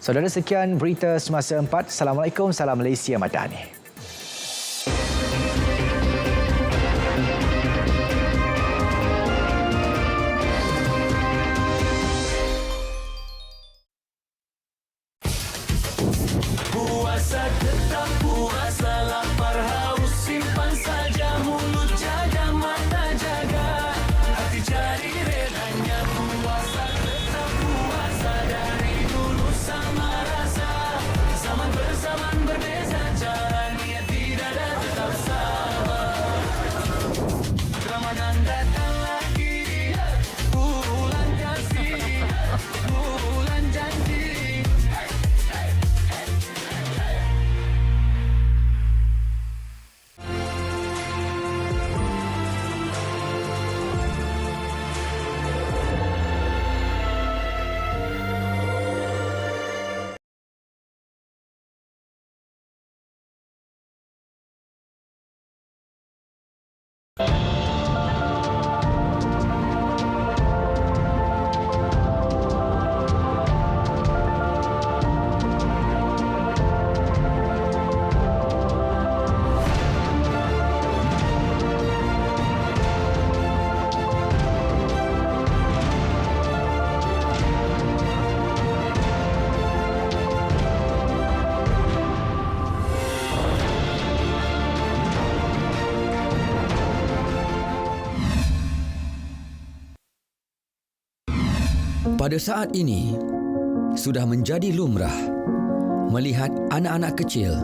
Saudara, sekian berita Semasa 4. Assalamualaikum, salam Malaysia Madani. Puasa tetap puasa, lapar haus simpan saja, mulut jaga, mata jaga, hati cari redanya. Puasa tetap puasa, dari dulu sama rasa, zaman berzaman berbeza cara, niat tidak ada tetap sama. Ramadan datang lagi, bulan kasih, bulan janji. Pada saat ini, sudah menjadi lumrah melihat anak-anak kecil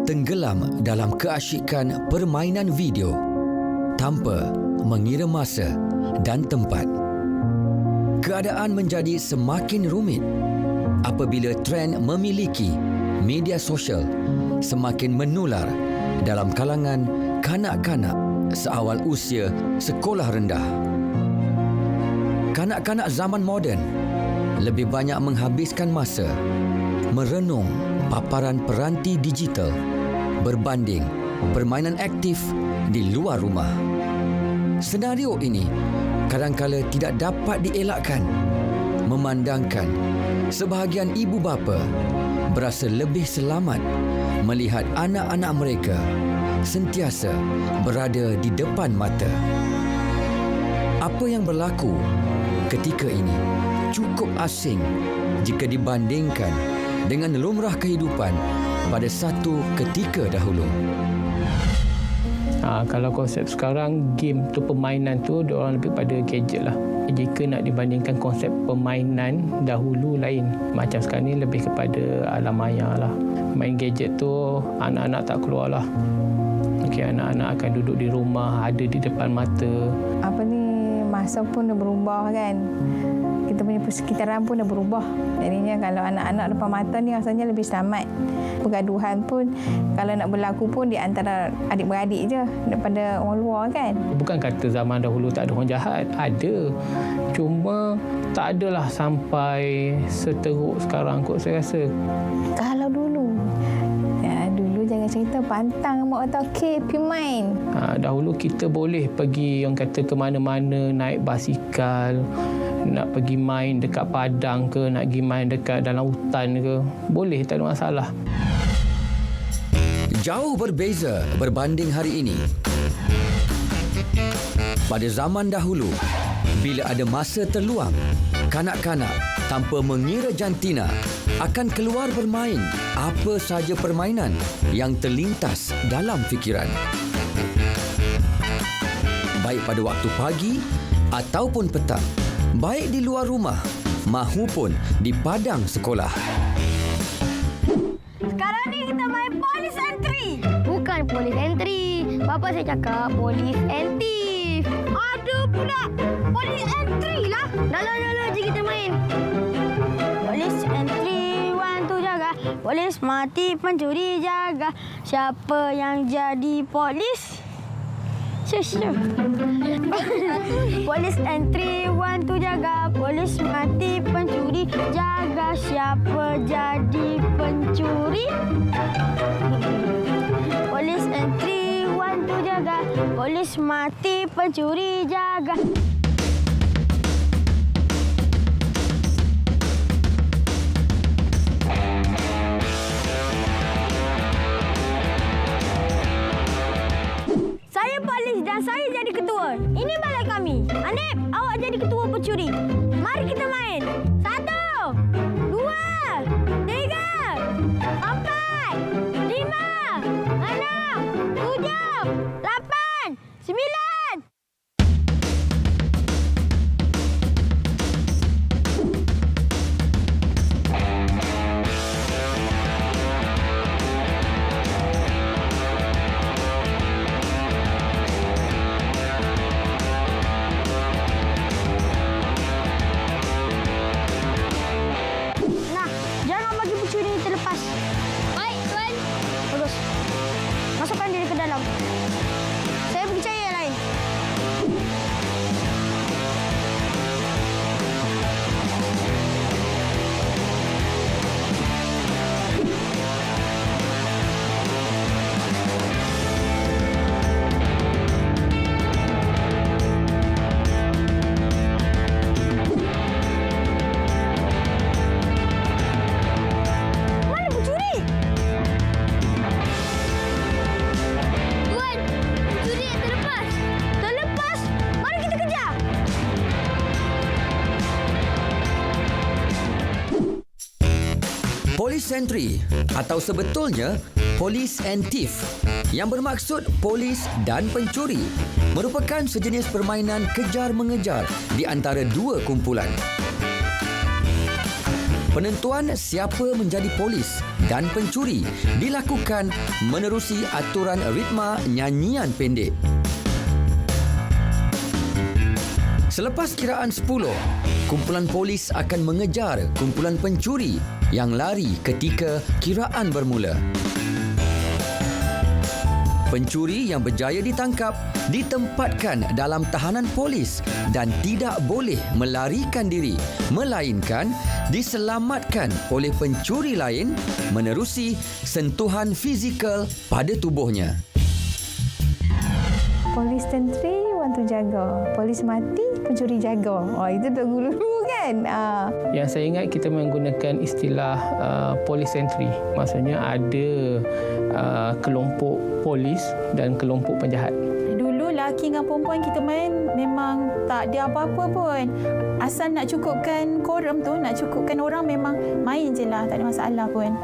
tenggelam dalam keasyikan permainan video tanpa mengira masa dan tempat. Keadaan menjadi semakin rumit apabila trend memiliki media sosial semakin menular dalam kalangan kanak-kanak seawal usia sekolah rendah. Kanak-kanak zaman moden lebih banyak menghabiskan masa merenung paparan peranti digital berbanding permainan aktif di luar rumah. Senario ini kadangkala tidak dapat dielakkan memandangkan sebahagian ibu bapa berasa lebih selamat melihat anak-anak mereka sentiasa berada di depan mata. Apa yang berlaku ketika ini cukup asing jika dibandingkan dengan lumrah kehidupan pada satu ketika dahulu. Kalau konsep sekarang, game tu, permainan tu, diorang lebih pada gadget lah. Jika nak dibandingkan konsep permainan dahulu lain. Macam sekarang ni lebih kepada alam maya lah. Main gadget tu, anak-anak tak keluar lah. Anak-anak akan duduk di rumah, ada di depan mata. Masa pun dah berubah kan. Kita punya persekitaran pun dah berubah. Jadinya kalau anak-anak depan mata ni rasanya lebih selamat. Pergaduhan pun kalau nak berlaku pun di antara adik-beradik je daripada orang luar kan. Bukan kata zaman dahulu tak ada orang jahat. Ada. Cuma tak adalah sampai seteruk sekarang kot saya rasa. Kalau dulu jangan cerita pantang mak kata okey pergi main. Dahulu kita boleh pergi yang kata ke mana-mana, naik basikal, nak pergi main dekat padang ke, nak pergi main dekat dalam hutan ke, boleh, tak ada masalah. Jauh berbeza berbanding hari ini. Pada zaman dahulu, bila ada masa terluang, kanak-kanak tanpa mengira jantina akan keluar bermain apa saja permainan yang terlintas dalam fikiran. Baik pada waktu pagi ataupun petang, baik di luar rumah mahupun di padang sekolah. Sekarang ni kita main polis entry. Bukan polis entry. Bapa saya cakap polis and thief. Ada pula polis entry lah. Dah je kita main. Polis entry, one tu jaga. Polis mati, pencuri jaga. Siapa yang jadi polis? Shush. Polis entry, one tu jaga. Polis mati, pencuri jaga. Siapa jadi pencuri? Polis entry, one tu jaga. Polis mati, pencuri jaga. Mari kita main. 1, 2, 3, 4, 5, 6, 7, 8, 9. Nah, jangan bagi pencuri ini terlepas. Baik, Tuan. Bagus. Masukkan diri ke dalam. Saya pergi cari yang lain. Mana pencuri? Tuan, pencuri yang terlepas. Terlepas? Mari kita kejar. Polis Sentry atau sebetulnya Police and Thief yang bermaksud polis dan pencuri merupakan sejenis permainan kejar-mengejar di antara dua kumpulan. Penentuan siapa menjadi polis dan pencuri dilakukan menerusi aturan ritma nyanyian pendek. Selepas kiraan 10, kumpulan polis akan mengejar kumpulan pencuri yang lari ketika kiraan bermula. Pencuri yang berjaya ditangkap ditempatkan dalam tahanan polis dan tidak boleh melarikan diri, melainkan diselamatkan oleh pencuri lain menerusi sentuhan fizikal pada tubuhnya. Polis tentri orang tu jaga. Polis mati, pencuri jaga. Oh, itu dulu kan. Yang saya ingat kita menggunakan istilah police entry. Maksudnya ada kelompok polis dan kelompok penjahat. Dulu lelaki dengan perempuan kita main memang tak ada apa-apa pun. Asal nak cukupkan korum tu, nak cukupkan orang memang main je lah. Tak ada masalah pun.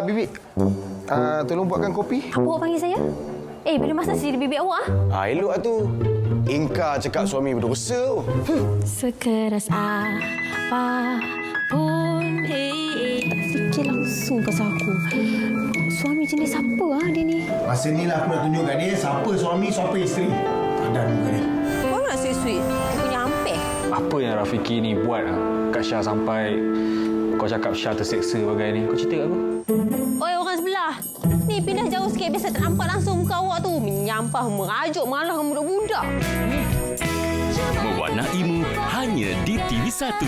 Bibi, tolong buatkan kopi. Awak panggil saya? Bila masa jadi bibik awak? Elok lah tu. Ingkar cakap suami berdosa. Sekeras apa pun, Tak fikir langsung pasal aku. Suami jenis apa dia ni? Masa ni lah aku nak tunjuk kat dia siapa suami, siapa isteri. Padan muka dia. kau nak sweet-sweet? Kau punya hampir. Apa yang Rafiki ni buat kat Syah sampai kau cakap Syah terseksa bagai ni? Kau cerita kat aku. Oi, orang sebelah. Ni pindah jauh sikit biasa tak nampak langsung muka awak tu. Menyampah, merajuk, malah dengan budak-budak. Mewarnaimu hanya di TV1.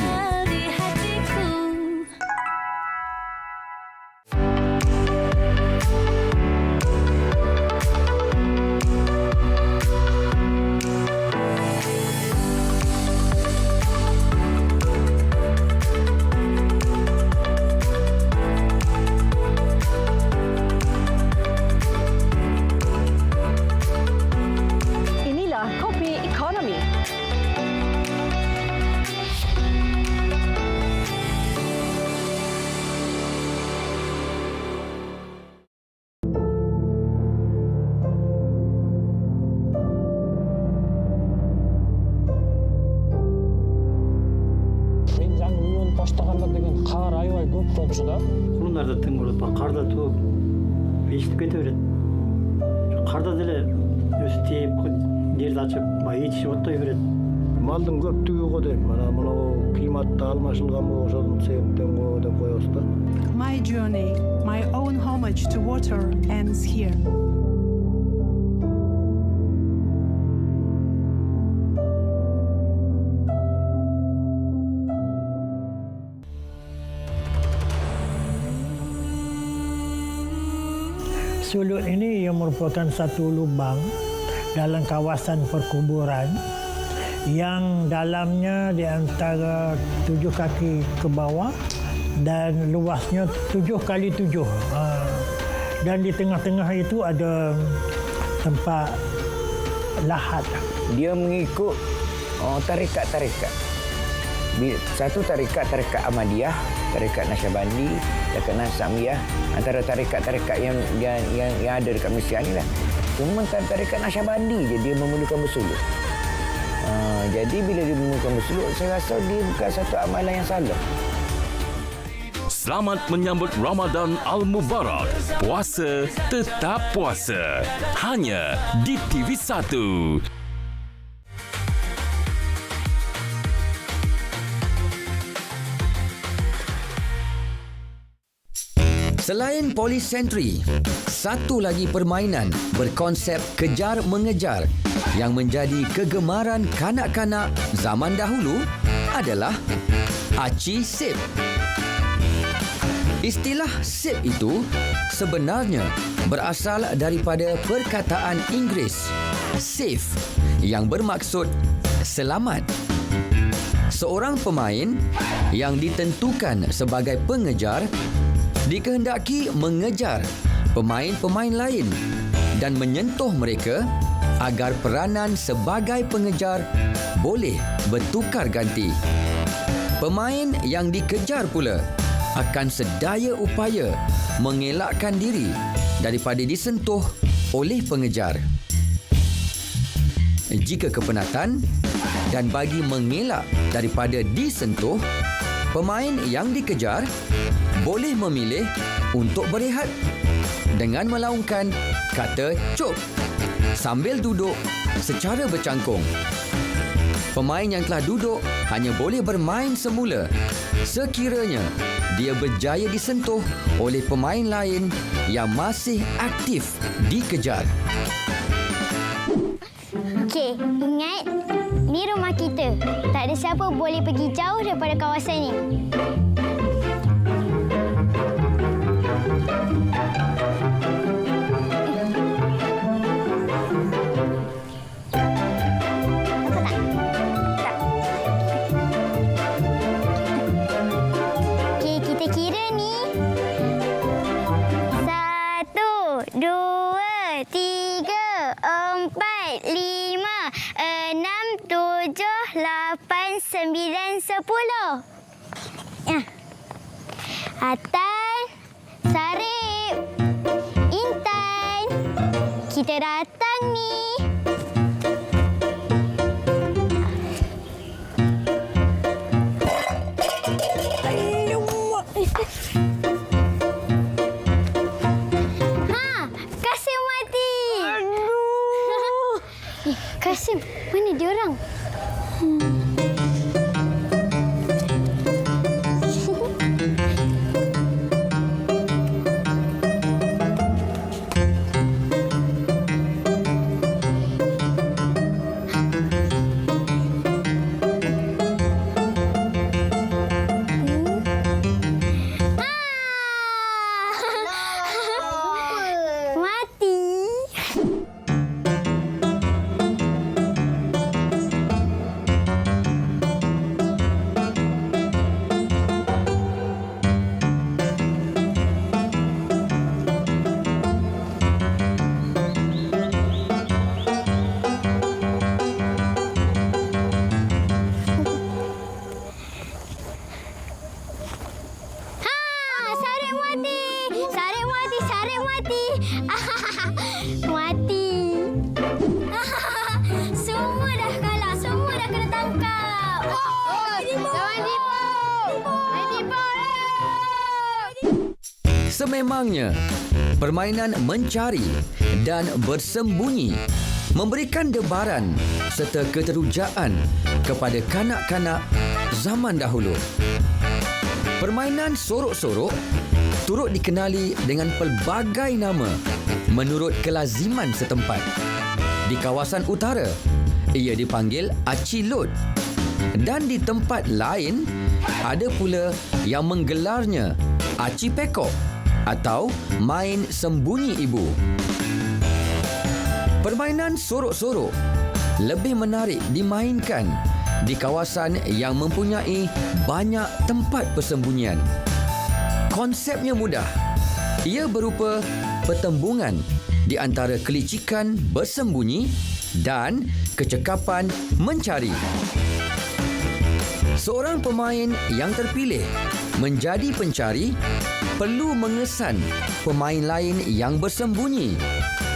Inilah kopi ekonomi. Мен жаңа үйінен баштағанда деген қар аябай көп болып шығады. құлындарды тың болады қарда туып ешітіп кете береді қарда деле өзі тиіп жерді ашып ичишип оттой береді Малдың көптігі ғой деймін. Мынау климатта алмашылған ошол себептен ғой деп коебуз да. My journey, my own homage to water ends here. Suluk ini yang merupakan satu lubang dalam kawasan perkuburan yang dalamnya di antara 7 kaki ke bawah dan luasnya 7x7. Dan di tengah-tengah itu ada tempat lahat. Dia mengikut tarikat-tarikat. Satu tarikat Ahmadiyah, tarikat Naqsyabandi, tarikat Naqsyabandiyah, antara tarikat-tarikat yang ada dekat Malaysia ni lah. Cuma tarikat Naqsyabandi je dia memerlukan bersuluk. Jadi bila dia memerlukan bersuluk, saya rasa dia bukan satu amalan yang salah. Selamat menyambut Ramadan Al-Mubarak. Puasa tetap puasa. Hanya di TV1. Selain polis sentri, satu lagi permainan berkonsep kejar-mengejar yang menjadi kegemaran kanak-kanak zaman dahulu adalah Aci Sip. Istilah sip itu sebenarnya berasal daripada perkataan Inggeris safe yang bermaksud selamat. Seorang pemain yang ditentukan sebagai pengejar dikehendaki mengejar pemain-pemain lain dan menyentuh mereka agar peranan sebagai pengejar boleh bertukar ganti. Pemain yang dikejar pula akan sedaya upaya mengelakkan diri daripada disentuh oleh pengejar. Jika kepenatan dan bagi mengelak daripada disentuh, pemain yang dikejar boleh memilih untuk berehat dengan melaungkan kata cop sambil duduk secara bercangkung. Pemain yang telah duduk hanya boleh bermain semula sekiranya dia berjaya disentuh oleh pemain lain yang masih aktif dikejar. Okey, ingat, ni rumah kita. Tak ada siapa boleh pergi jauh daripada kawasan ni. Atan, Sarip, Intan, kita datang ni. Kasim mati. Aduh. Kasim, mana dia orang? Sememangnya, permainan mencari dan bersembunyi memberikan debaran serta keterujaan kepada kanak-kanak zaman dahulu. Permainan sorok-sorok turut dikenali dengan pelbagai nama menurut kelaziman setempat. Di kawasan utara, ia dipanggil Aci Lot, dan di tempat lain ada pula yang menggelarnya Aci Pekok atau main sembunyi ibu. Permainan sorok-sorok lebih menarik dimainkan di kawasan yang mempunyai banyak tempat persembunyian Konsepnya mudah. Ia berupa pertembungan di antara kelicikan bersembunyi dan kecekapan mencari. Seorang pemain yang terpilih menjadi pencari perlu mengesan pemain lain yang bersembunyi,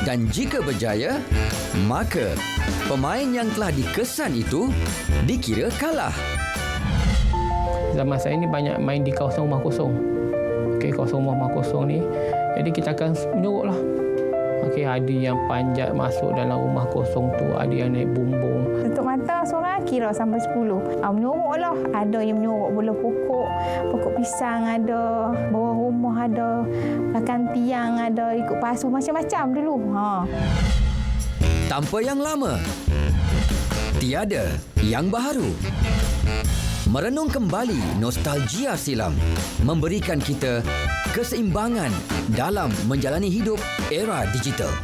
dan jika berjaya, maka pemain yang telah dikesan itu dikira kalah. Zaman saya ni banyak main di kawasan rumah kosong. Okey, kawasan rumah kosong ni, jadi kita akan menyoroklah. Okey, ada yang panjat masuk dalam rumah kosong tu, ada yang naik bumbung. Tutup mata seorang kira sampai 10. Menyorok lah. Ada yang menyorok bola pokok pisang ada, bawah rumah ada, belakang tiang ada, ikut pasu macam-macam dulu. Tanpa yang lama, tiada yang baharu. Merenung kembali nostalgia silam memberikan kita keseimbangan dalam menjalani hidup era digital.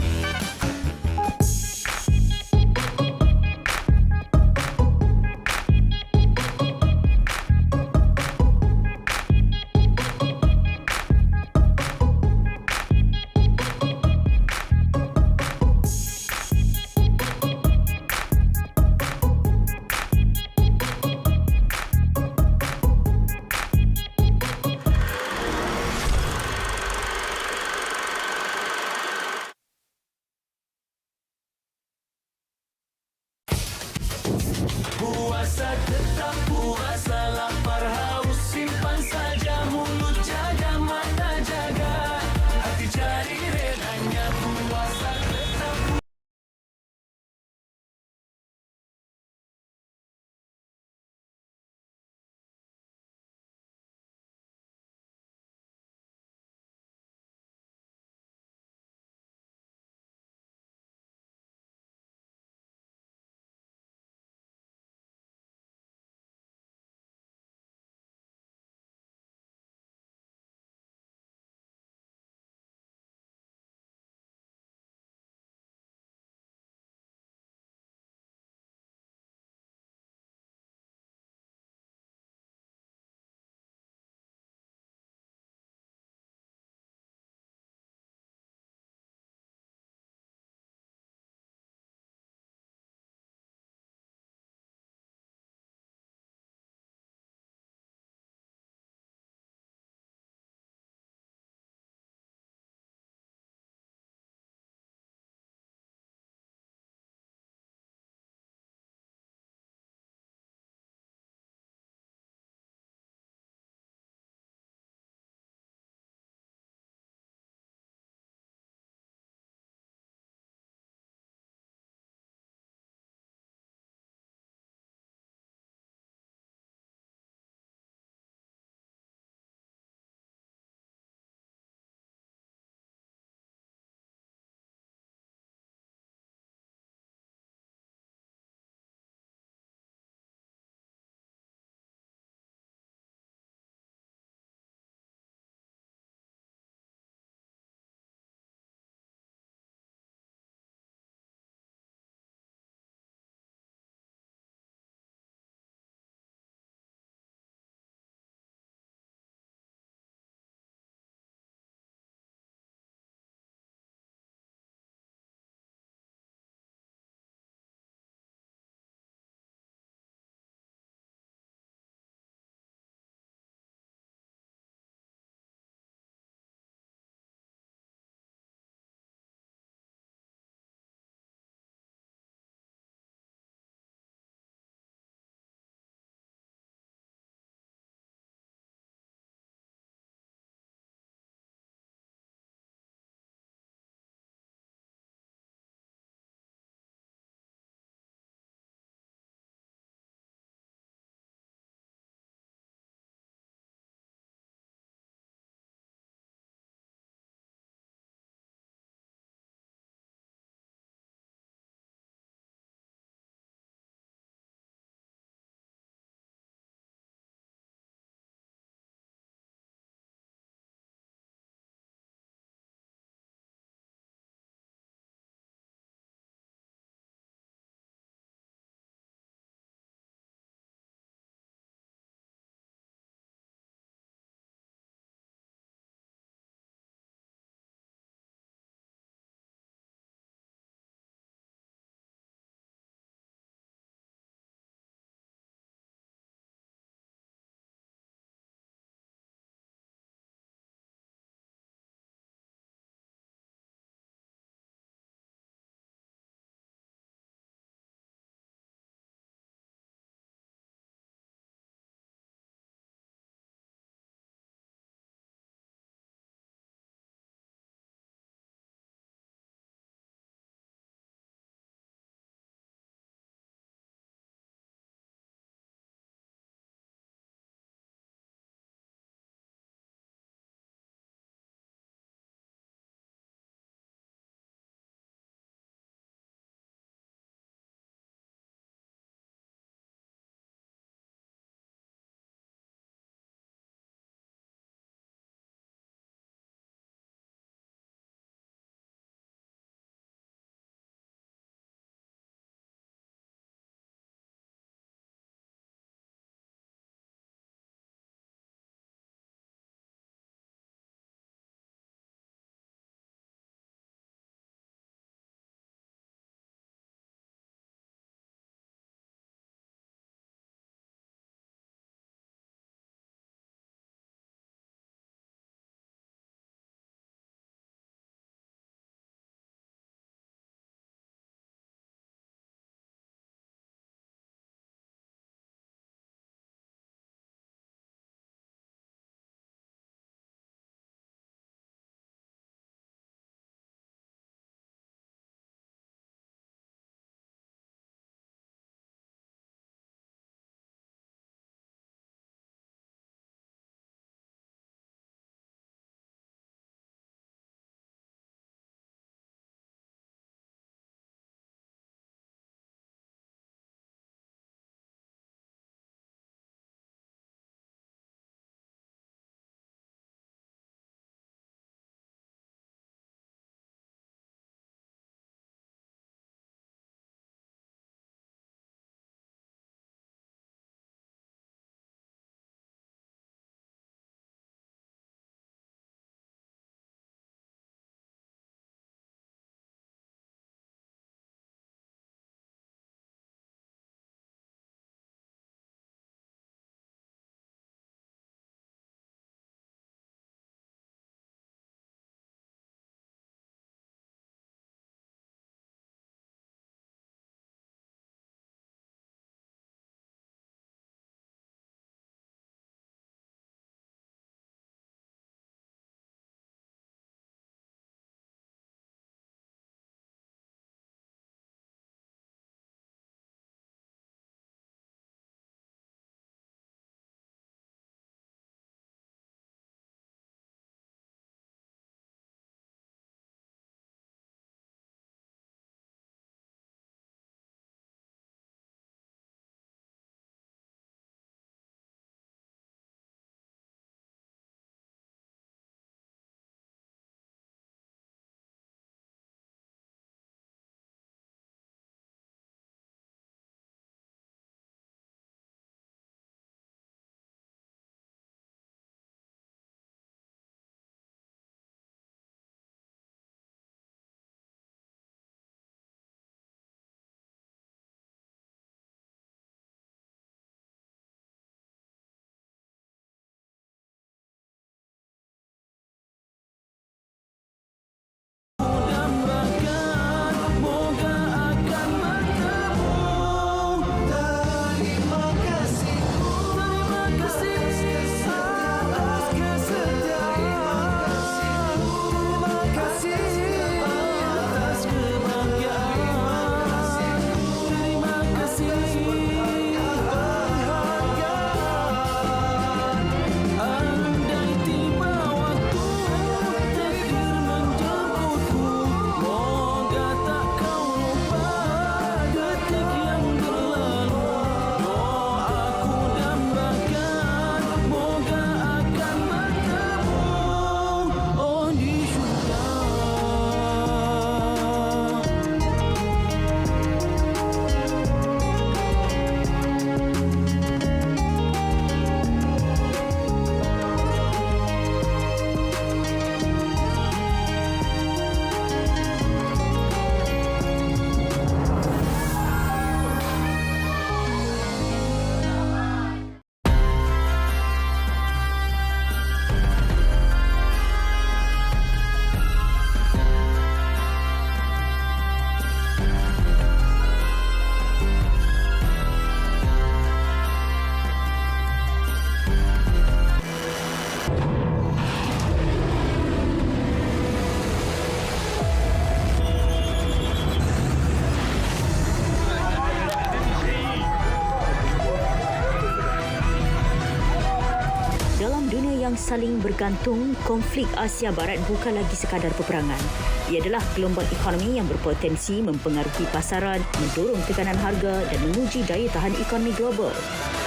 saling bergantung, konflik Asia Barat bukan lagi sekadar peperangan. Ia adalah gelombang ekonomi yang berpotensi mempengaruhi pasaran, mendorong tekanan harga dan menguji daya tahan ekonomi global.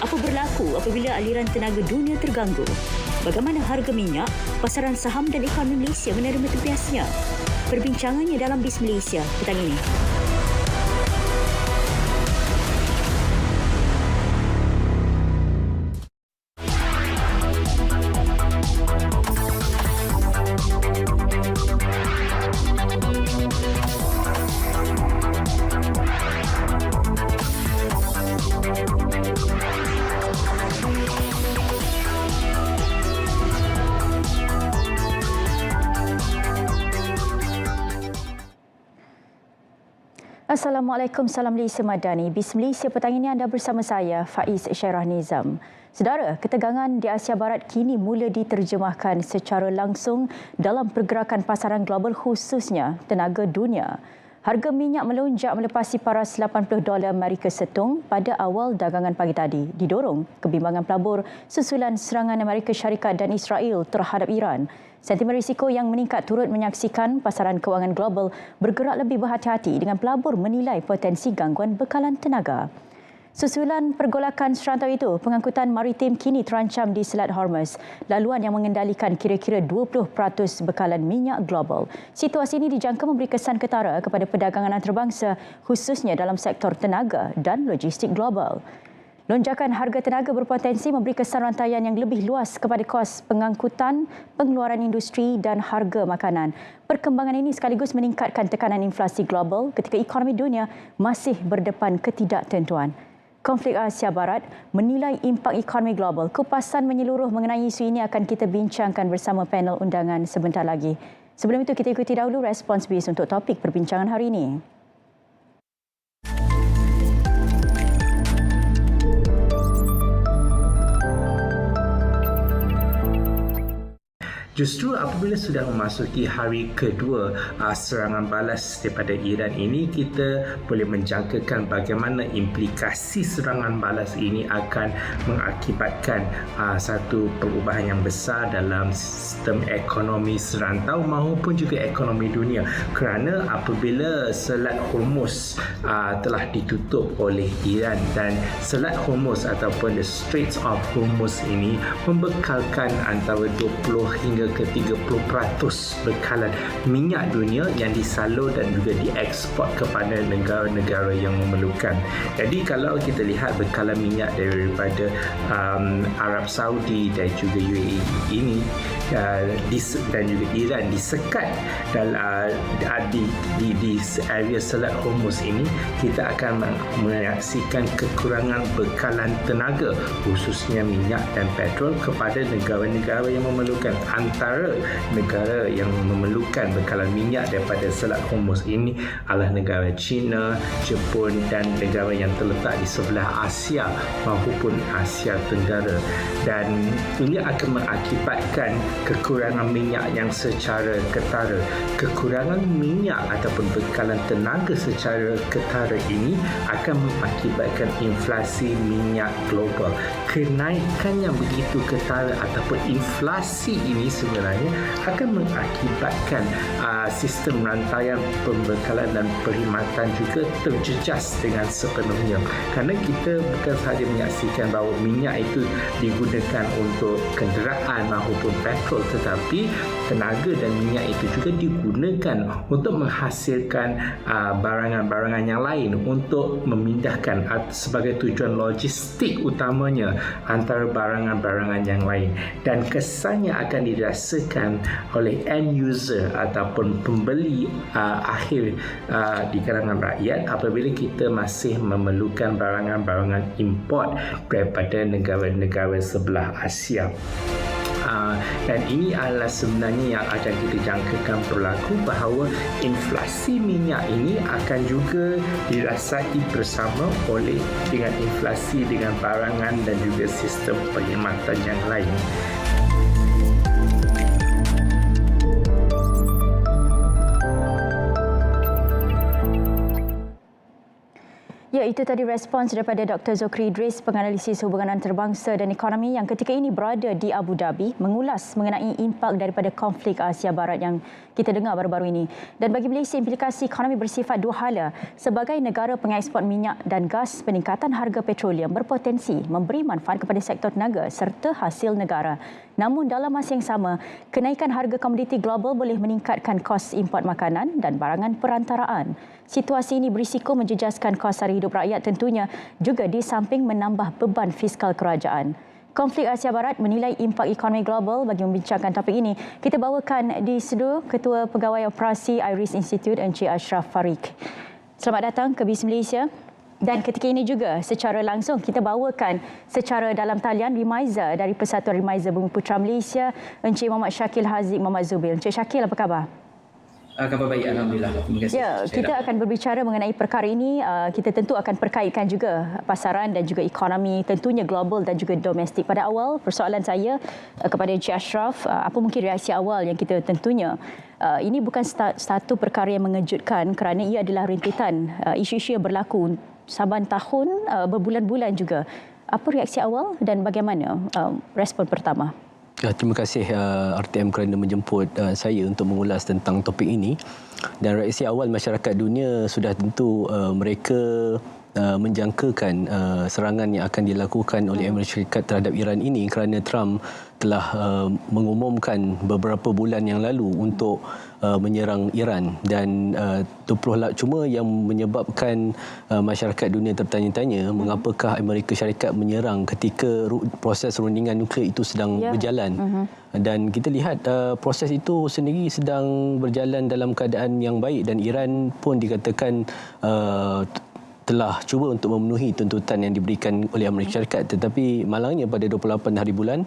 Apa berlaku apabila aliran tenaga dunia terganggu? Bagaimana harga minyak, pasaran saham dan ekonomi Malaysia menerima tempiasnya? Perbincangannya dalam Bis Malaysia petang ini. Assalamualaikum, salam Malaysia Madani. Bis Malaysia petang ini anda bersama saya, Faiz Syarah Nizam. Saudara, ketegangan di Asia Barat kini mula diterjemahkan secara langsung dalam pergerakan pasaran global khususnya tenaga dunia. Harga minyak melonjak melepasi paras $80 Amerika setung pada awal dagangan pagi tadi, didorong kebimbangan pelabur susulan serangan Amerika Syarikat dan Israel terhadap Iran. Sentimen risiko yang meningkat turut menyaksikan pasaran kewangan global bergerak lebih berhati-hati dengan pelabur menilai potensi gangguan bekalan tenaga. Susulan pergolakan serantau itu, pengangkutan maritim kini terancam di Selat Hormuz, laluan yang mengendalikan kira-kira 20% bekalan minyak global. Situasi ini dijangka memberi kesan ketara kepada perdagangan antarabangsa, khususnya dalam sektor tenaga dan logistik global. Lonjakan harga tenaga berpotensi memberi kesan rantaian yang lebih luas kepada kos pengangkutan, pengeluaran industri dan harga makanan. Perkembangan ini sekaligus meningkatkan tekanan inflasi global ketika ekonomi dunia masih berdepan ketidaktentuan. Konflik Asia Barat menilai impak ekonomi global. Kupasan menyeluruh mengenai isu ini akan kita bincangkan bersama panel undangan sebentar lagi. Sebelum itu, kita ikuti dahulu respons BIS untuk topik perbincangan hari ini. Justru apabila sudah memasuki hari kedua serangan balas daripada Iran ini, kita boleh menjangkakan bagaimana implikasi serangan balas ini akan mengakibatkan satu perubahan yang besar dalam sistem ekonomi serantau maupun juga ekonomi dunia. Kerana apabila Selat Hormuz telah ditutup oleh Iran dan Selat Hormuz ataupun the Straits of Hormuz ini membekalkan antara 20 hingga ke 30% bekalan minyak dunia yang disalur dan juga dieksport kepada negara-negara yang memerlukan. Jadi kalau kita lihat bekalan minyak daripada Arab Saudi dan juga UAE ini dan juga Iran disekat di area Selat Hormuz ini, kita akan menyaksikan kekurangan bekalan tenaga khususnya minyak dan petrol kepada negara-negara yang memerlukan. Antara negara yang memerlukan bekalan minyak daripada Selat Hormuz ini adalah negara China, Jepun dan negara yang terletak di sebelah Asia maupun Asia Tenggara. Dan ini akan mengakibatkan kekurangan minyak yang secara ketara. Kekurangan minyak ataupun bekalan tenaga secara ketara ini akan mengakibatkan inflasi minyak global. Kenaikan yang begitu ketara ataupun inflasi ini sebenarnya akan mengakibatkan sistem rantaian pembekalan dan perkhidmatan juga terjejas dengan sepenuhnya. Kerana kita bukan sahaja menyaksikan bahawa minyak itu digunakan untuk kenderaan maupun petrol, tetapi tenaga dan minyak itu juga digunakan untuk menghasilkan barangan-barangan yang lain untuk memindahkan sebagai tujuan logistik utamanya antara barangan-barangan yang lain. Dan kesannya akan dirasakan oleh end user ataupun pembeli akhir di kalangan rakyat apabila kita masih memerlukan barangan-barangan import daripada negara-negara sebelah Asia. Dan ini adalah sebenarnya yang akan kita jangkakan berlaku, bahawa inflasi minyak ini akan juga dirasai bersama dengan inflasi dengan barangan dan juga sistem perkhidmatan yang lain. Ya, itu tadi respons daripada Dr. Zokri Idris, penganalisis hubungan antarabangsa dan ekonomi yang ketika ini berada di Abu Dhabi mengulas mengenai impak daripada konflik Asia Barat yang kita dengar baru-baru ini. Dan bagi Malaysia, implikasi ekonomi bersifat dua hala. Sebagai negara pengeksport minyak dan gas, peningkatan harga petroleum berpotensi memberi manfaat kepada sektor tenaga serta hasil negara. Namun dalam masa yang sama, kenaikan harga komoditi global boleh meningkatkan kos import makanan dan barangan perantaraan. Situasi ini berisiko menjejaskan kos sara hidup rakyat tentunya, juga di samping menambah beban fiskal kerajaan. Konflik Asia Barat menilai impak ekonomi global. Bagi membincangkan topik ini, kita bawakan di studio Ketua Pegawai Operasi Iris Institute, Encik Ashraf Farik. Selamat datang ke BIS Malaysia. Dan ketika ini juga secara langsung kita bawakan secara dalam talian Remiza dari Persatuan Remiza Bumi Putra Malaysia, Encik Muhammad Syakil Haziq Muhammad Zubil. Encik Syakil, apa khabar? Khabar baik, Alhamdulillah. Terima kasih. Ya, kita akan berbicara mengenai perkara ini. Kita tentu akan perkaitkan juga pasaran dan juga ekonomi, tentunya global dan juga domestik. Pada awal, persoalan saya kepada Encik Ashraf, apa mungkin reaksi awal yang kita tentunya ini bukan satu perkara yang mengejutkan kerana ia adalah rentetan isu-isu yang berlaku saban tahun, berbulan-bulan juga. Apa reaksi awal dan bagaimana respon pertama? Terima kasih RTM kerana menjemput saya untuk mengulas tentang topik ini. Dan reaksi awal masyarakat dunia sudah tentu mereka menjangkakan serangan yang akan dilakukan oleh Amerika Syarikat terhadap Iran ini kerana Trump telah mengumumkan beberapa bulan yang lalu untuk menyerang Iran, dan cuma yang menyebabkan masyarakat dunia tertanya-tanya mengapakah Amerika Syarikat menyerang ketika proses rundingan nuklear itu sedang berjalan. Dan kita lihat proses itu sendiri sedang berjalan dalam keadaan yang baik, dan Iran pun dikatakan telah cuba untuk memenuhi tuntutan yang diberikan oleh Amerika Syarikat. Tetapi malangnya pada 28 hari bulan,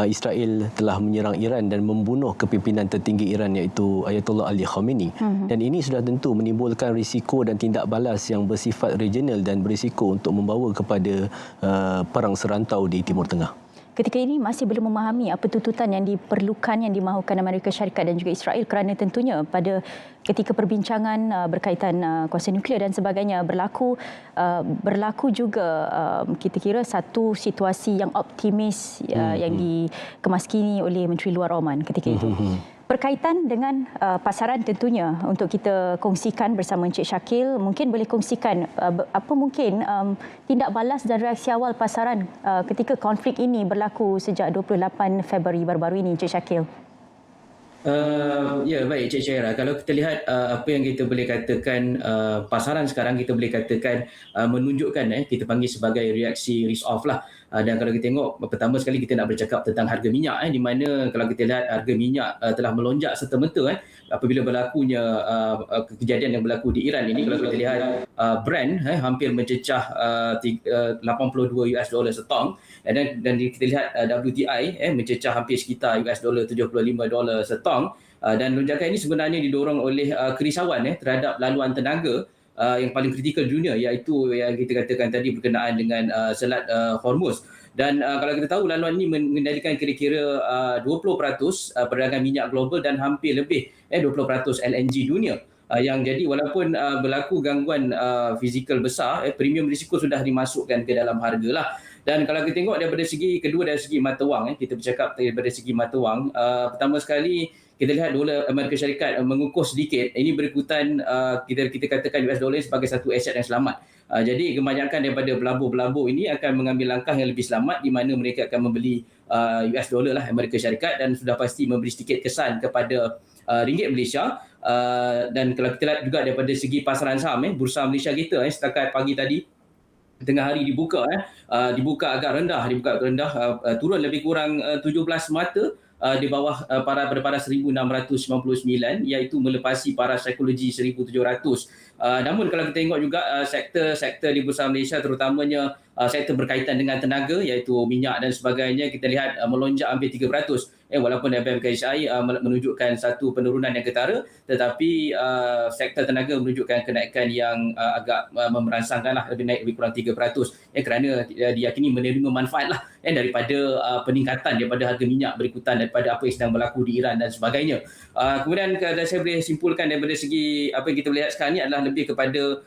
Israel telah menyerang Iran dan membunuh kepimpinan tertinggi Iran iaitu Ayatollah Ali Khamenei. Dan ini sudah tentu menimbulkan risiko dan tindak balas yang bersifat regional dan berisiko untuk membawa kepada perang serantau di Timur Tengah. Ketika ini masih belum memahami apa tuntutan yang diperlukan, yang dimahukan Amerika Syarikat dan juga Israel, kerana tentunya pada ketika perbincangan berkaitan kuasa nuklear dan sebagainya berlaku juga kita kira satu situasi yang optimis yang dikemaskini oleh Menteri Luar Oman ketika itu. Berkaitan dengan pasaran tentunya untuk kita kongsikan bersama Encik Syakil, mungkin boleh kongsikan apa mungkin tindak balas dan reaksi awal pasaran ketika konflik ini berlaku sejak 28 Februari baru-baru ini, Encik Syakil. Ya, baik Cik Syaira. Kalau kita lihat apa yang kita boleh katakan pasaran sekarang, kita boleh katakan menunjukkan kita panggil sebagai reaksi risk off lah. Dan kalau kita tengok, pertama sekali kita nak bercakap tentang harga minyak di mana kalau kita lihat harga minyak telah melonjak serta-merta apabila berlakunya kejadian yang berlaku di Iran ini. Kalau kita lihat Brent hampir mencecah $82 setong, dan kita lihat WTI mencecah hampir sekitar $75 setong. Dan lonjakan ini sebenarnya didorong oleh kerisauan terhadap laluan tenaga yang paling kritikal di dunia, iaitu yang kita katakan tadi berkenaan dengan Selat Hormuz. Dan kalau kita tahu, laluan ini mengendalikan kira-kira 20% perdagangan minyak global dan hampir lebih 20% LNG dunia. Yang jadi walaupun berlaku gangguan fizikal besar, premium risiko sudah dimasukkan ke dalam harga lah. Dan kalau kita tengok daripada segi kedua, dari segi mata wang, kita bercakap daripada segi mata wang, pertama sekali kita lihat dolar Amerika Syarikat mengukuh sedikit. Ini berikutan kita katakan US dollar sebagai satu aset yang selamat. Jadi kebanyakan daripada pelabur-pelabur ini akan mengambil langkah yang lebih selamat, di mana mereka akan membeli US dollar lah Amerika Syarikat, dan sudah pasti memberi sedikit kesan kepada ringgit Malaysia. Dan kalau kita lihat juga daripada segi pasaran saham, bursa Malaysia kita setakat pagi tadi tengah hari dibuka agak rendah, turun lebih kurang 17 mata di bawah paras 1699, iaitu melepasi paras psikologi 1700. Namun kalau kita tengok juga sektor-sektor di bursa Malaysia, terutamanya sektor berkaitan dengan tenaga iaitu minyak dan sebagainya, kita lihat melonjak hampir 3%. Walaupun FMKHI menunjukkan satu penurunan yang ketara, tetapi sektor tenaga menunjukkan kenaikan yang agak merangsangkan lah, lebih naik lebih kurang 3%, kerana diyakini menerima manfaat lah daripada peningkatan daripada harga minyak berikutan daripada apa yang sedang berlaku di Iran dan sebagainya. Kemudian saya boleh simpulkan daripada segi apa yang kita lihat sekarang ni adalah lebih kepada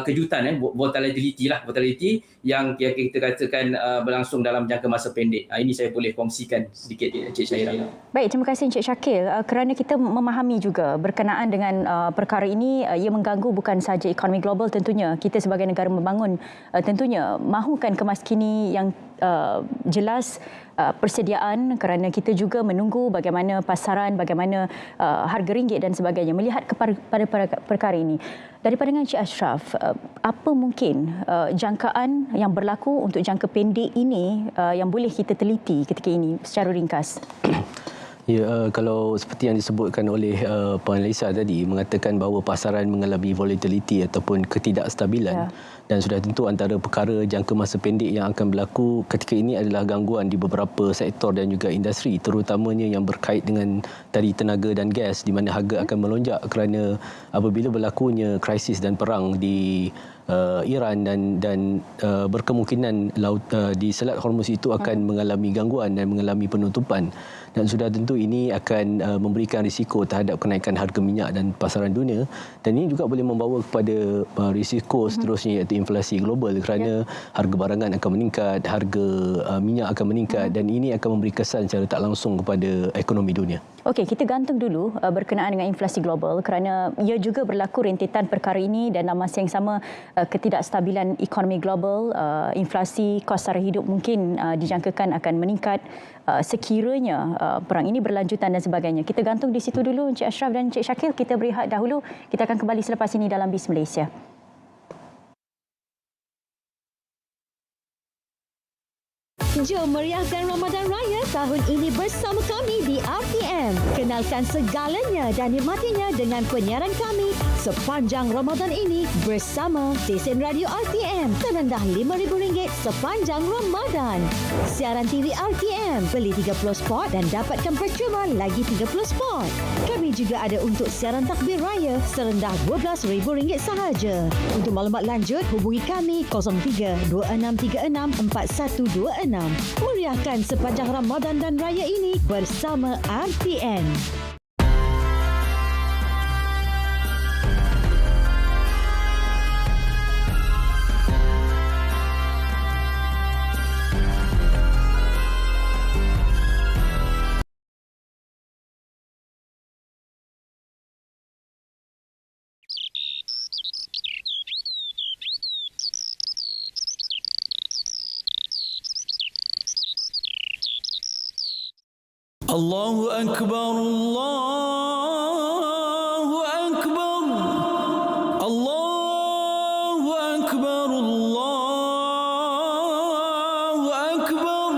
kejutan, volatility yang kita katakan berlangsung dalam jangka masa pendek. Ini saya boleh kongsikan sedikit, Encik Syahira. Baik, terima kasih Encik Syakil. Kerana kita memahami juga berkenaan dengan perkara ini, ia mengganggu bukan sahaja ekonomi global tentunya. Kita sebagai negara membangun tentunya mahukan kemaskini yang jelas persediaan, kerana kita juga menunggu bagaimana pasaran, bagaimana harga ringgit dan sebagainya. Melihat kepada perkara ini, dari pandangan Encik Ashraf, apa mungkin jangkaan yang berlaku untuk jangka pendek ini yang boleh kita teliti ketika ini secara ringkas? Ya, kalau seperti yang disebutkan oleh Puan Lisa tadi, mengatakan bahawa pasaran mengalami volatility ataupun ketidakstabilan, dan sudah tentu antara perkara jangka masa pendek yang akan berlaku ketika ini adalah gangguan di beberapa sektor dan juga industri, terutamanya yang berkait dengan tadi tenaga dan gas, di mana harga akan melonjak kerana apabila berlakunya krisis dan perang di Iran dan berkemungkinan di Selat Hormuz itu akan mengalami gangguan dan mengalami penutupan, dan sudah tentu ini akan memberikan risiko terhadap kenaikan harga minyak dan pasaran dunia, dan ini juga boleh membawa kepada risiko seterusnya iaitu inflasi global, kerana harga barangan akan meningkat, harga minyak akan meningkat, dan ini akan memberi kesan secara tak langsung kepada ekonomi dunia. Okey, kita gantung dulu berkenaan dengan inflasi global, kerana ia juga berlaku rentetan perkara ini, dan dalam masa yang sama ketidakstabilan ekonomi global, inflasi kos sara hidup mungkin dijangkakan akan meningkat sekiranya perang ini berlanjutan dan sebagainya. Kita gantung di situ dulu, Encik Ashraf dan Encik Syakil. Kita berehat dahulu. Kita akan kembali selepas ini dalam BIS Malaysia. Jom meriahkan Ramadan Raya tahun ini bersama kami di RTM. Kenalkan segalanya dan nikmatinya dengan penyiaran kami sepanjang Ramadan ini bersama stesen radio RTM terendah RM5,000 sepanjang Ramadan. Siaran TV RTM, beli 30 spot dan dapatkan percuma lagi 30 spot. Kami juga ada untuk siaran takbir raya serendah RM12,000 sahaja. Untuk maklumat lanjut, hubungi kami 03-2636-4126. Meriahkan sepanjang Ramadan dan Raya ini bersama RTN. Allahu Akbar, Allahu Akbar, Allahu Akbar, Allahu Akbar.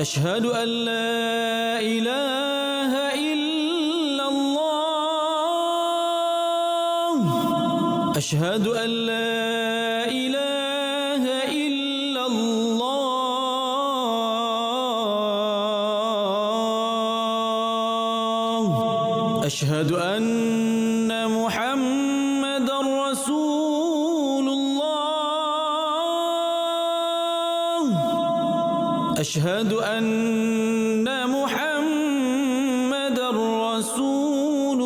Ashhadu an la ilaha illallah. Ashhadu an la ilaha illallah. أشهد أن محمدًا رسول الله. أشهد أن محمدًا رسول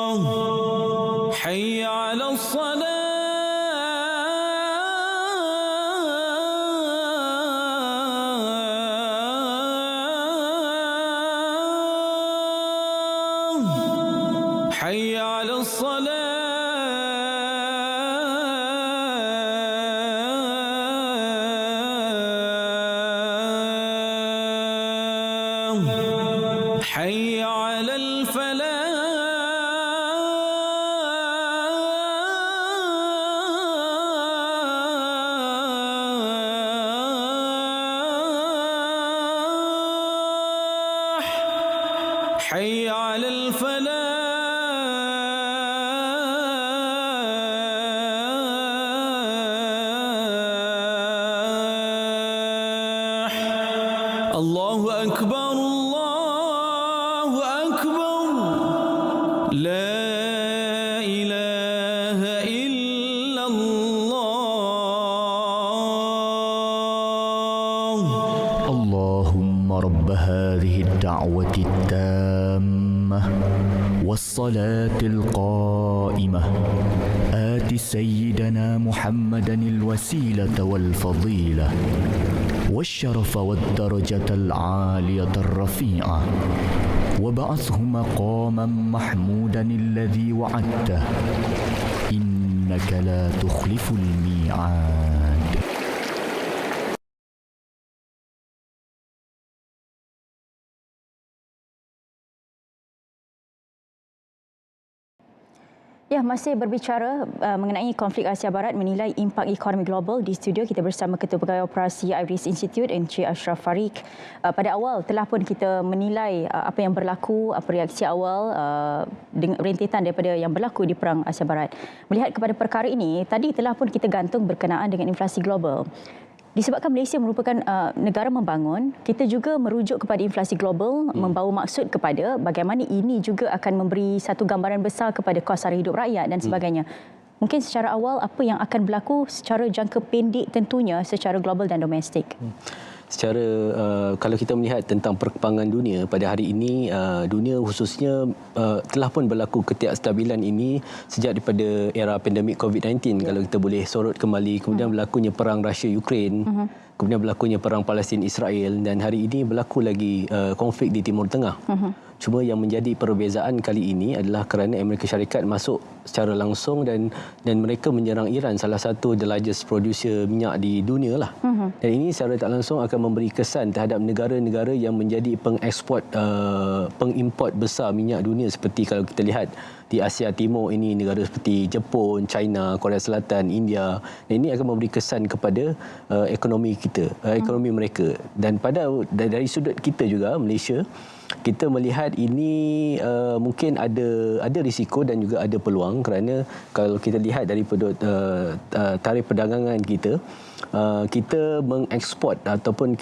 الله. حي على الصلاة. حي على الصلاة. حي على الفلاح. حي على الفلاح. Allahu Akbar, Allahu Akbar. La ilaha illallah. Allahumma rabb hadhihi ad-da'wati at-tammah was-salatil qa'imah. Ati sayyidana Muhammadan al-wasilata wal-fadilah والشرف والدرجة العالية الرفيعة وبعثه مقاما محمودا الذي وعدته إنك لا تخلف الميعاد. Ya, masih berbicara mengenai konflik Asia Barat menilai impak ekonomi global. Di studio kita bersama Ketua Pegawai Operasi Iris Institute, Encik Ashraf Farik. Pada awal telah pun kita menilai apa yang berlaku, apa reaksi awal dengan rentetan daripada yang berlaku di Perang Asia Barat. Melihat kepada perkara ini, tadi telah pun kita gantung berkenaan dengan inflasi global. Disebabkan Malaysia merupakan negara membangun, kita juga merujuk kepada inflasi global, membawa maksud kepada bagaimana ini juga akan memberi satu gambaran besar kepada kos sara hidup rakyat dan sebagainya. Mungkin secara awal apa yang akan berlaku secara jangka pendek tentunya secara global dan domestik? Secara kalau kita melihat tentang perkembangan dunia pada hari ini, dunia khususnya telah pun berlaku ketidakstabilan ini sejak daripada era pandemik COVID-19. Kalau kita boleh sorot kembali, kemudian berlakunya perang Rusia-Ukraine, kemudian berlakunya perang Palestin-Israel, dan hari ini berlaku lagi konflik di Timur Tengah. Cuma yang menjadi perbezaan kali ini adalah kerana Amerika Syarikat masuk secara langsung dan mereka menyerang Iran, salah satu the largest producer minyak di dunia lah. Dan ini secara tak langsung akan memberi kesan terhadap negara-negara yang menjadi pengimport besar minyak dunia, seperti kalau kita lihat di Asia Timur ini negara seperti Jepun, China, Korea Selatan, India. Dan ini akan memberi kesan kepada ekonomi kita, ekonomi mereka. Dan dari sudut kita juga Malaysia, kita melihat ini mungkin ada risiko dan juga ada peluang, kerana kalau kita lihat daripada tarikh perdagangan kita, kita mengeksport ataupun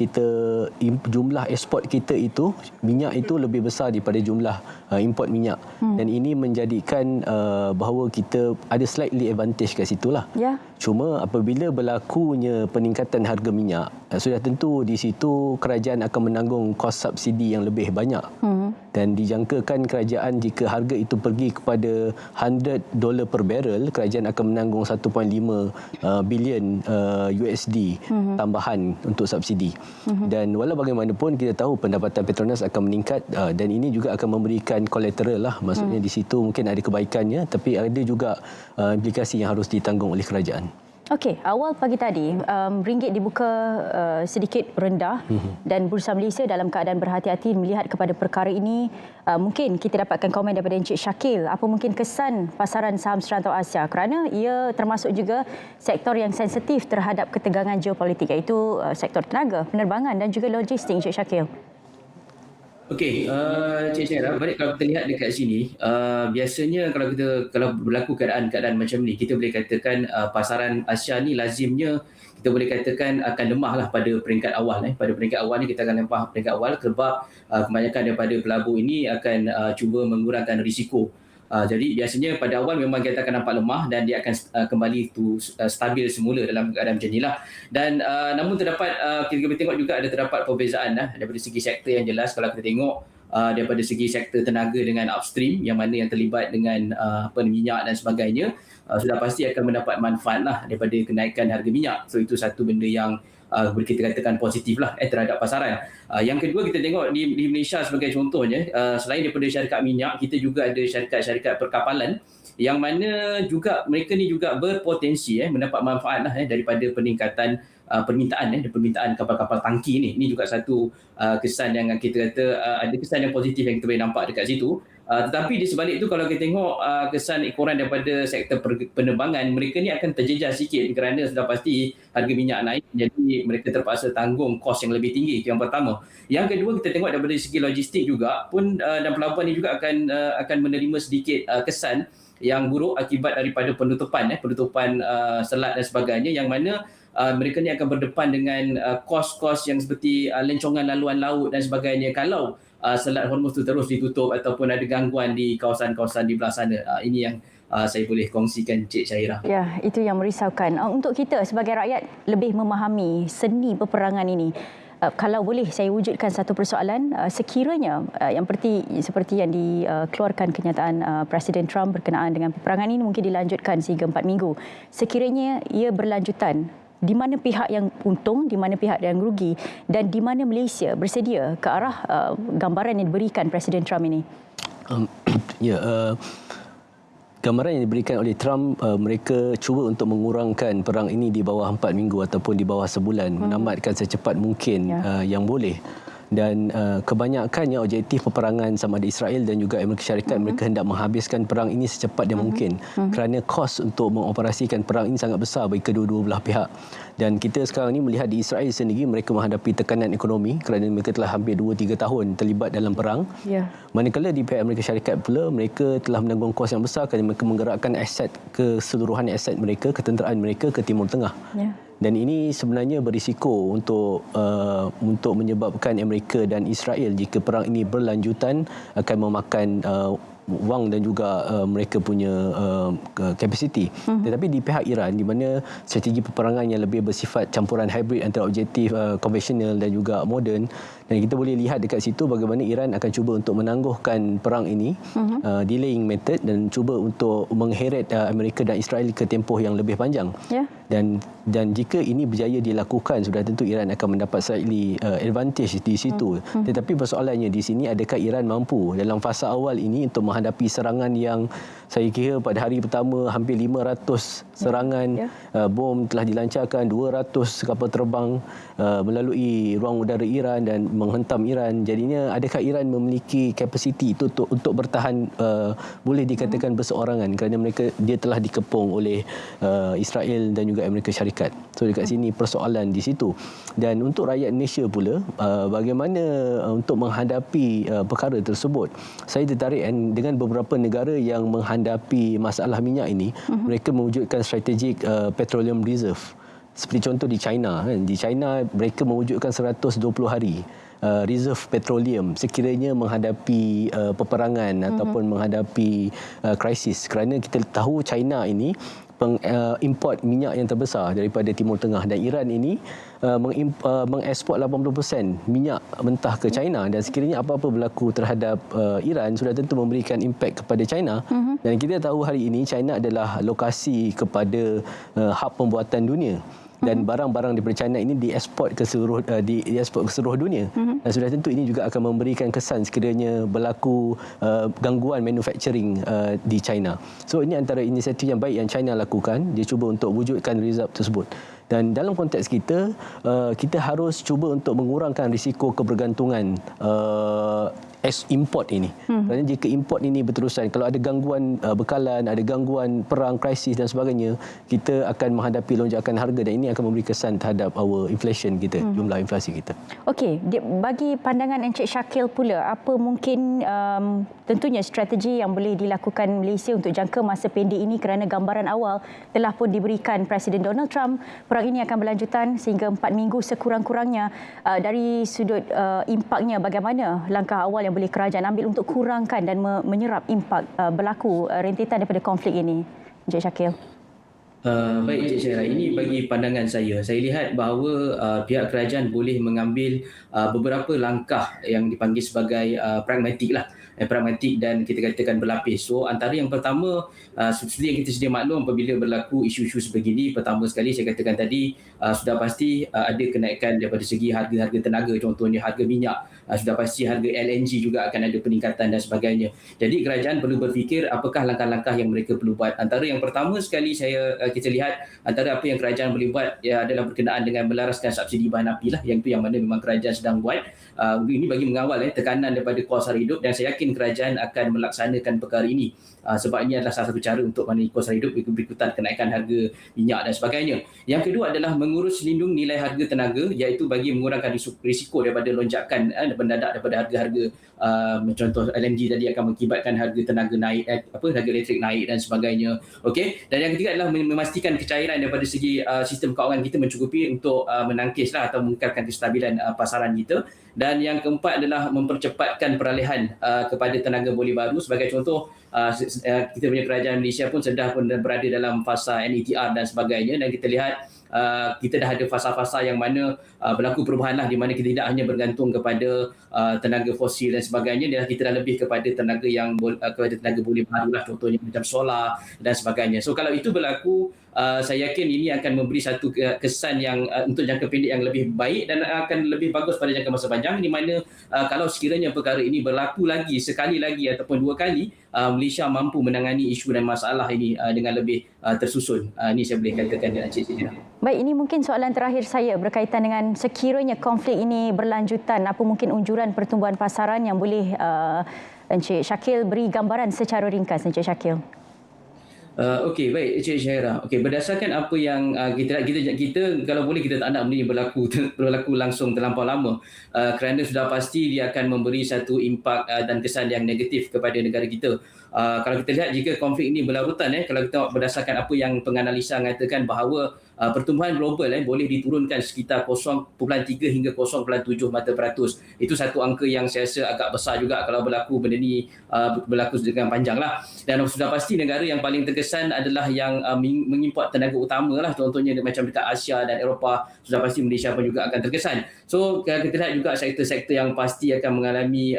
jumlah eksport kita itu, minyak itu lebih besar daripada jumlah import minyak. Dan ini menjadikan bahawa kita ada slightly advantage kat situlah. Yeah. Cuma apabila berlakunya peningkatan harga minyak, sudah tentu di situ kerajaan akan menanggung kos subsidi yang lebih banyak. Dan dijangkakan kerajaan jika harga itu pergi kepada $100 per barrel, kerajaan akan menanggung 1.5 bilion USD tambahan untuk subsidi. Dan walau bagaimanapun kita tahu pendapatan Petronas akan meningkat, dan ini juga akan memberikan kolateral lah. Maksudnya di situ mungkin ada kebaikannya, tapi ada juga implikasi yang harus ditanggung oleh kerajaan. Okey, awal pagi tadi ringgit dibuka sedikit rendah dan Bursa Malaysia dalam keadaan berhati-hati melihat kepada perkara ini. Mungkin kita dapatkan komen daripada Encik Syakil, apa mungkin kesan pasaran saham serantau Asia, kerana ia termasuk juga sektor yang sensitif terhadap ketegangan geopolitik, iaitu sektor tenaga, penerbangan dan juga logistik. Encik Syakil. Okey, Cik Syarah, balik kalau kita lihat dekat sini, biasanya kalau berlaku keadaan macam ni, kita boleh katakan pasaran Asia ni lazimnya kita boleh katakan akan lemah lah pada peringkat awal. Pada peringkat awal ni kita akan lemah peringkat awal sebab kebanyakan daripada pelabur ini akan cuba mengurangkan risiko. Jadi biasanya pada awal memang kita akan nampak lemah dan dia akan kembali stabil semula dalam keadaan macam inilah. Dan namun terdapat kita boleh tengok juga terdapat perbezaan daripada segi sektor yang jelas. Kalau kita tengok daripada segi sektor tenaga dengan upstream yang mana yang terlibat dengan minyak dan sebagainya, sudah pasti akan mendapat manfaat lah daripada kenaikan harga minyak. So itu satu benda yang boleh kita katakan positif lah terhadap pasaran. Yang kedua, kita tengok di Malaysia sebagai contohnya, selain daripada syarikat minyak, kita juga ada syarikat-syarikat perkapalan yang mana juga mereka ni juga berpotensi mendapat manfaat lah daripada peningkatan permintaan kapal-kapal tangki ni. Ini juga satu kesan yang kita kata ada kesan yang positif yang kita boleh nampak dekat situ. Tetapi di sebalik itu, kalau kita tengok kesan ekoran daripada sektor penerbangan, mereka ni akan terjejas sikit kerana sudah pasti harga minyak naik, jadi mereka terpaksa tanggung kos yang lebih tinggi. Itu yang pertama. Yang kedua, kita tengok daripada segi logistik juga pun, dan pelabuhan ini juga akan menerima sedikit kesan yang buruk akibat daripada penutupan selat dan sebagainya, yang mana mereka ni akan berdepan dengan kos-kos yang seperti lencongan laluan laut dan sebagainya kalau Selat Hormuz tu terus ditutup ataupun ada gangguan di kawasan-kawasan di belah sana. Ini yang saya boleh kongsikan, Cik Syahira. Ya, itu yang merisaukan. Untuk kita sebagai rakyat lebih memahami seni peperangan ini, kalau boleh saya wujudkan satu persoalan, sekiranya yang seperti yang dikeluarkan kenyataan Presiden Trump berkenaan dengan peperangan ini mungkin dilanjutkan sehingga 4 minggu. Sekiranya ia berlanjutan, di mana pihak yang untung, di mana pihak yang rugi dan di mana Malaysia bersedia ke arah gambaran yang diberikan Presiden Trump ini? Gambaran yang diberikan oleh Trump, mereka cuba untuk mengurangkan perang ini di bawah 4 minggu ataupun di bawah sebulan, menamatkan secepat mungkin yang boleh. Dan kebanyakannya objektif peperangan sama ada Israel dan juga Amerika Syarikat, mereka hendak menghabiskan perang ini secepat yang mungkin kerana kos untuk mengoperasikan perang ini sangat besar bagi kedua-dua belah pihak. Dan kita sekarang ini melihat di Israel sendiri, mereka menghadapi tekanan ekonomi kerana mereka telah hampir 2-3 tahun terlibat dalam perang. Manakala di pihak Amerika Syarikat pula, mereka telah menanggung kos yang besar kerana mereka menggerakkan keseluruhan aset mereka, ketenteraan mereka ke Timur Tengah. Dan ini sebenarnya berisiko untuk menyebabkan Amerika dan Israel, jika perang ini berlanjutan, akan memakan wang dan juga mereka punya kapasiti. Tetapi di pihak Iran, di mana strategi peperangan yang lebih bersifat campuran hybrid antara objektif konvensional dan juga moden, dan kita boleh lihat dekat situ bagaimana Iran akan cuba untuk menangguhkan perang ini, delaying method, dan cuba untuk mengheret Amerika dan Israel ke tempoh yang lebih panjang. Dan jika ini berjaya dilakukan, sudah tentu Iran akan mendapat slightly advantage di situ. Tetapi persoalannya di sini, adakah Iran mampu dalam fasa awal ini untuk menghadapi serangan yang saya kira pada hari pertama hampir 500 serangan, bom telah dilancarkan, 200 kapal terbang melalui ruang udara Iran dan menghentam Iran. Jadinya adakah Iran memiliki kapasiti itu untuk bertahan, boleh dikatakan berseorangan, kerana dia telah dikepung oleh Israel dan juga Amerika Syarikat. So dekat sini persoalan di situ. Dan untuk rakyat Malaysia pula, bagaimana untuk menghadapi perkara tersebut. Saya tertarik dengan beberapa negara yang menghadapi masalah minyak ini, mereka mewujudkan strategic petroleum reserve. Seperti contoh di China, di China mereka mewujudkan 120 hari reserve petroleum sekiranya menghadapi peperangan ataupun menghadapi krisis, kerana kita tahu China ini pengimport minyak yang terbesar daripada Timur Tengah, dan Iran ini mengeksport 80% minyak mentah ke China, dan sekiranya apa-apa berlaku terhadap Iran sudah tentu memberikan impak kepada China. Dan kita tahu hari ini China adalah lokasi kepada hub pembuatan dunia, dan barang-barang daripada China ini dieksport ke seluruh dunia. Dan sudah tentu ini juga akan memberikan kesan sekiranya berlaku gangguan manufacturing di China. So ini antara inisiatif yang baik yang China lakukan, dia cuba untuk wujudkan result tersebut. Dan dalam konteks kita, kita harus cuba untuk mengurangkan risiko kebergantungan import ini. Kerana jika import ini berterusan, kalau ada gangguan bekalan, ada gangguan perang, krisis dan sebagainya, kita akan menghadapi lonjakan harga, dan ini akan memberi kesan terhadap our inflation kita, jumlah inflasi kita. Okey, bagi pandangan Encik Shakil pula, apa mungkin tentunya strategi yang boleh dilakukan Malaysia untuk jangka masa pendek ini, kerana gambaran awal telah pun diberikan Presiden Donald Trump, perang ini akan berlanjutan sehingga 4 minggu sekurang-kurangnya. Dari sudut impaknya, bagaimana langkah awal yang boleh kerajaan ambil untuk kurangkan dan menyerap impak berlaku rentetan daripada konflik ini, Encik Shakil? Baik, Cik Syahira, ini bagi pandangan saya lihat bahawa pihak kerajaan boleh mengambil beberapa langkah yang dipanggil sebagai pragmatik dan kita katakan berlapis. So antara yang pertama, seperti yang kita sedia maklum, apabila berlaku isu-isu sebegini, pertama sekali saya katakan tadi, sudah pasti ada kenaikan daripada segi harga-harga tenaga, contohnya harga minyak, sudah pasti harga LNG juga akan ada peningkatan dan sebagainya. Jadi kerajaan perlu berfikir apakah langkah-langkah yang mereka perlu buat. Antara yang pertama sekali kita lihat, antara apa yang kerajaan boleh buat adalah berkenaan dengan melaraskan subsidi bahan api yang itu yang mana memang kerajaan sedang buat. Ini bagi mengawal tekanan daripada kos harga hidup, dan saya yakin yakin kerajaan akan melaksanakan perkara ini. Sebab ini adalah salah satu cara untuk mana kos hidup berikutan kenaikan harga minyak dan sebagainya. Yang kedua adalah mengurus lindung nilai harga tenaga, iaitu bagi mengurangkan risiko daripada lonjakan mendadak daripada harga-harga contoh LNG tadi akan mengakibatkan harga tenaga naik, harga elektrik naik dan sebagainya. Okey. Dan yang ketiga adalah memastikan kecairan daripada segi sistem kewangan kita mencukupi untuk menangkislah atau mengekalkan kestabilan pasaran kita. Dan yang keempat adalah mempercepatkan peralihan kepada tenaga boleh baru. Sebagai contoh, kita punya kerajaan Malaysia pun sedang berada dalam fasa NETR dan sebagainya, dan kita lihat kita dah ada fasa-fasa yang mana berlaku perubahanlah, di mana kita tidak hanya bergantung kepada tenaga fosil dan sebagainya, dan kita dah lebih kepada tenaga yang kepada tenaga boleh baru lah, contohnya macam solar dan sebagainya. So kalau itu berlaku, saya yakin ini akan memberi satu kesan yang untuk jangka pendek yang lebih baik dan akan lebih bagus pada jangka masa panjang, di mana kalau sekiranya perkara ini berlaku lagi sekali lagi ataupun dua kali, Malaysia mampu menangani isu dan masalah ini dengan lebih tersusun. Ini saya boleh katakan dengan Encik Siti. Baik, ini mungkin soalan terakhir saya berkaitan dengan sekiranya konflik ini berlanjutan, apa mungkin unjuran pertumbuhan pasaran yang boleh Encik Shakil beri gambaran secara ringkas, Encik Shakil? Okey, baik Encik Syairah. Okey, berdasarkan apa yang kita kalau boleh kita tak nak benda berlaku langsung terlampau lama, kerana sudah pasti dia akan memberi satu impak dan kesan yang negatif kepada negara kita. Kalau kita lihat jika konflik ini berlarutan, kalau kita berdasarkan apa yang penganalisa mengatakan bahawa pertumbuhan global boleh diturunkan sekitar 0.3 hingga 0.7 mata peratus. Itu satu angka yang saya rasa agak besar juga kalau berlaku benda ni berlaku dengan panjang lah. Dan sudah pasti negara yang paling terkesan adalah yang mengimport tenaga utama lah, contohnya macam dekat Asia dan Eropah. Sudah pasti Malaysia pun juga akan terkesan. So kita lihat juga sektor-sektor yang pasti akan mengalami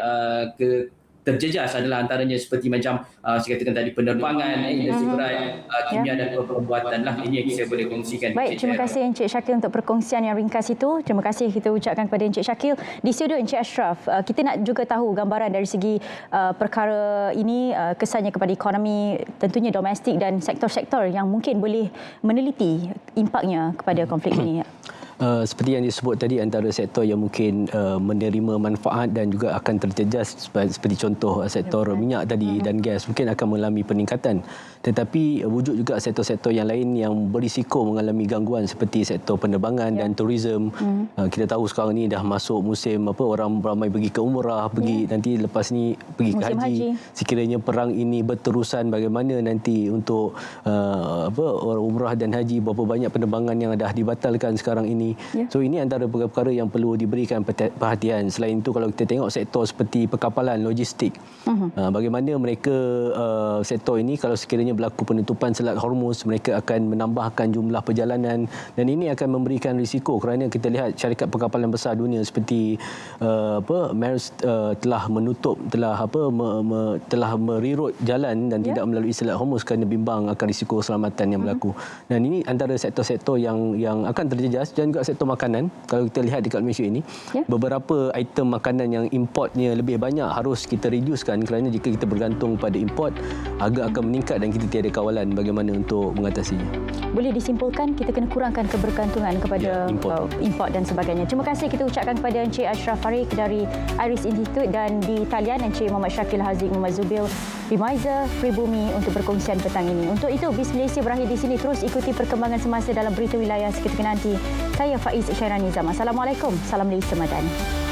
terjejas adalah antaranya seperti macam saya katakan tadi, penerbangan, industri berat, kimia dan perbuatan lah. Ini yang saya boleh kongsikan. Baik, terima kasih Encik Shakil untuk perkongsian yang ringkas itu. Terima kasih kita ucapkan kepada Encik Shakil. Di studio Encik Ashraf, kita nak juga tahu gambaran dari segi perkara ini, kesannya kepada ekonomi tentunya domestik dan sektor-sektor yang mungkin boleh meneliti impaknya kepada konflik ini. Seperti yang disebut tadi, antara sektor yang mungkin menerima manfaat dan juga akan terjejas seperti contoh sektor minyak tadi dan gas mungkin akan mengalami peningkatan. Tetapi wujud juga sektor-sektor yang lain yang berisiko mengalami gangguan seperti sektor penerbangan dan tourism. Kita tahu sekarang ni dah masuk musim orang ramai pergi ke umrah, pergi nanti lepas ni pergi ke haji. Sekiranya perang ini berterusan, bagaimana nanti untuk umrah dan haji, berapa banyak penerbangan yang dah dibatalkan sekarang ini. So ini antara perkara-perkara yang perlu diberikan perhatian. Selain itu, kalau kita tengok sektor seperti perkapalan, logistik, bagaimana mereka sektor ini kalau sekiranya berlaku penutupan Selat Hormuz, mereka akan menambahkan jumlah perjalanan, dan ini akan memberikan risiko kerana kita lihat syarikat perkapalan besar dunia seperti Maersk telah menutup, telah merirut jalan dan tidak melalui Selat Hormuz kerana bimbang akan risiko keselamatan yang berlaku. Dan ini antara sektor-sektor yang akan terjejas. Dan juga sektor makanan, kalau kita lihat dekat Malaysia ini, beberapa item makanan yang importnya lebih banyak harus kita reducekan, kerana jika kita bergantung pada import, harga akan meningkat dan kita tiada kawalan bagaimana untuk mengatasinya. Boleh disimpulkan kita kena kurangkan kebergantungan kepada import dan sebagainya. Terima kasih kita ucapkan kepada Encik Ashraf Farid dari Iris Institute, dan di talian Encik Muhammad Shakil Haziq Muhammad Zubil Remizer Pribumi untuk perkongsian petang ini. Untuk itu, Bis Malaysia berakhir di sini. Terus ikuti perkembangan semasa dalam berita wilayah seketika nanti. Saya Faiz Syairah Nizam. Assalamualaikum. Salam Malaysia Madani.